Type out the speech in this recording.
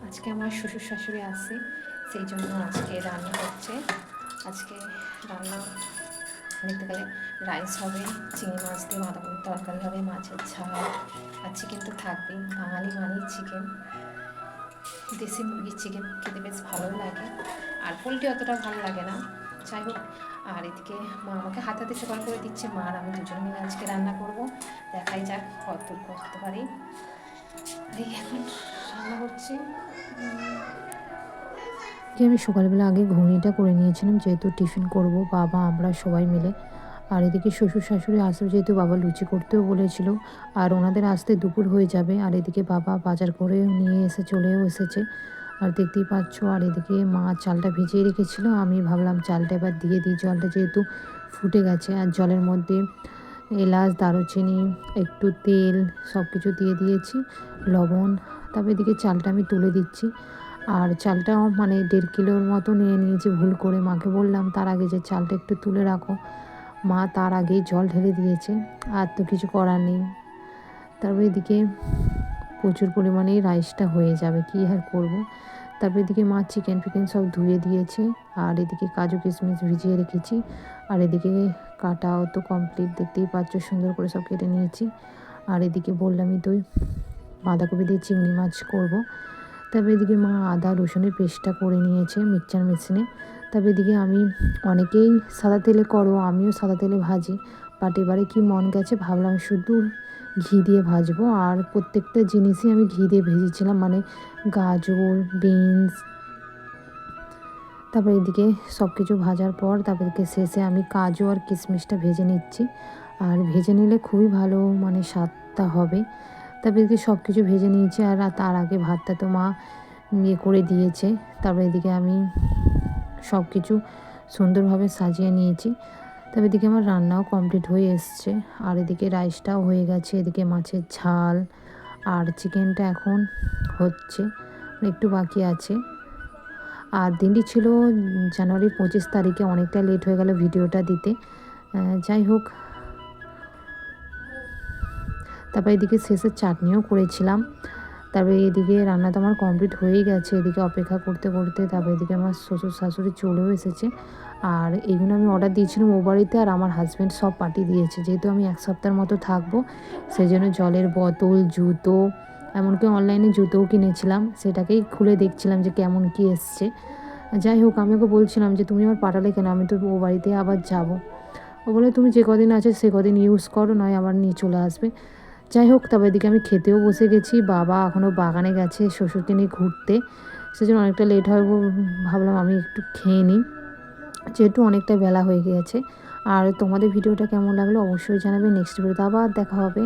আজকে আমার শ্বশুর শাশুড়ি আসছে, সেই জন্য আজকে রান্না হচ্ছে। আজকে রান্না দেখতে গেলে রাইস হবে, চিংড়ি মাছ দিয়ে বাঁধাকপির তরকারি হবে, মাছের ঝাল আর চিকেন তো থাকবেই। বাঙালি মানেই চিকেন, দেশি মুরগির চিকেন খেতে বেশ ভালোও লাগে, আর পোলট্রি অতটা ভালো লাগে না। যাই হোক, আর এদিকে মা আমাকে হাতে হাতে জোগাড় করে দিচ্ছে। মা আর আমি দুজন মিলে আজকে রান্না করব, দেখাই যাক কতদূর করতে পারি। এই এখন রান্না করছি। আমি সকালবেলা আগে ঘুগনিটা করে নিয়েছিলাম, যেহেতু টিফিন করব বাবা আমরা সবাই মিলে। আর এদিকে শ্বশুর শাশুড়ি আসবে, যেহেতু বাবা লুচি করতেও বলেছিল, আর ওনাদের আসতে দুপুর হয়ে যাবে। আর এদিকে বাবা বাজার করে নিয়ে চলেও এসেছে। আর দেখতেই পাচ্ছ, আর এদিকে মা চালটা ভিজিয়ে রেখেছিল। আমি ভাবলাম চালটা এবার দিয়ে দিই, জলটা যেহেতু ফুটে গেছে। আর জলের মধ্যে এলাচ, দারুচিনি, একটু তেল সব কিছু দিয়ে দিয়েছি, লবণ। তারপর এদিকে চালটা আমি তুলে দিচ্ছি। আর চালটাও মানে 1.5 কিলোর মতো নিয়ে নিয়েছি ভুল করে। মাকে বললাম তার আগে যে চালটা একটু তুলে রাখো, মা তার আগেই জল ঢেলে দিয়েছে। আর তো কিছু করার নেই। তারপর এদিকে প্রচুর পরিমাণেই রাইসটা হয়ে যাবে, কী আর করবো। তারপর এদিকে মা চিকেন ফিকেন সব ধুয়ে দিয়েছে। আর এদিকে কাজু কিশমিশ ভিজিয়ে রেখেছি। আর এদিকে কাটাও তো কমপ্লিট, দেখতেই পাচ্ছ সুন্দর করে সব কেটে নিয়েছি। আর এদিকে বললামই তো বাঁধাকপি দিয়ে চিংড়ি মাছ করব। তারপর এদিকে মা আদা রসুনের পেস্টটা করে নিয়েছে মিক্সচার মেশিনে। তারপর এদিকে আমি, অনেকেই সাদা তেলে করো, আমিও সাদা তেলে ভাজি, বাট এবারে কি মন গেছে ভাবলাম শুধু ঘি দিয়ে ভাজবো। আর প্রত্যেকটা জিনিসই আমি ঘি দিয়ে ভেজেছিলাম, মানে গাজর, বিনস। তারপর এদিকে সব কিছু ভাজার পর তারপর এদিকে শেষে আমি কাজু আর কিশমিশটা ভেজে নিচ্ছি। আর ভেজে নিলে খুবই ভালো মানে স্বাদটা হবে। তারপর এদিকে সব কিছু ভেজে নিয়েছি। আর তার আগে ভাতটা তো মা করে দিয়েছে। তারপর এদিকে আমি সব কিছু সুন্দরভাবে সাজিয়ে নিয়েছি। তবে এদিকে আমার রান্নাও কমপ্লিট হয়ে এসছে। আর এদিকে রাইসটাও হয়ে গেছে, এদিকে মাছের ঝাল আর চিকেনটা এখন হচ্ছে, একটু বাকি আছে। আর দিনটি ছিল জানুয়ারির 25 তারিখে, অনেকটা লেট হয়ে গেল ভিডিওটা দিতে। যাই হোক, তারপর এদিকে শেষে চাটনিও করেছিলাম। তারপরে এদিকে রান্না তো আমার কমপ্লিট হয়েই গেছে। এদিকে অপেক্ষা করতে করতে তারপরে এদিকে আমার শ্বশুর শাশুড়ি চলেও এসেছে। আর এইগুলো আমি অর্ডার দিয়েছিলাম ও বাড়িতে, আর আমার হাজব্যান্ড সব পাঠিয়ে দিয়েছে। যেহেতু আমি 1 সপ্তাহের মতো থাকবো, সেই জন্য জলের বোতল, জুতো, এমনকি অনলাইনে জুতোও কিনেছিলাম, সেটাকেই খুলে দেখছিলাম যে কেমন কী এসছে। যাই হোক, আমি ওকে বলছিলাম যে তুমি আমার পাঠালে কেন, আমি তো ও বাড়িতে আবার যাব। ও বলে তুমি যে কদিন আছে সে কদিন ইউজ করো, নয় আবার নিয়ে চলে আসবে। যাই হোক, তবে এদিকে আমি খেতেও বসে গেছি। বাবা এখনও বাগানে গেছে শ্বশুরকে নিয়ে ঘুরতে, সেজন্য অনেকটা লেট হয়। ভাবলাম আমি একটু খেয়ে নিই, যেহেতু অনেকটা বেলা হয়ে গিয়েছে। আর তোমাদের ভিডিওটা কেমন লাগলো অবশ্যই জানাবে। নেক্সট ভিডিওতে আবার দেখা হবে।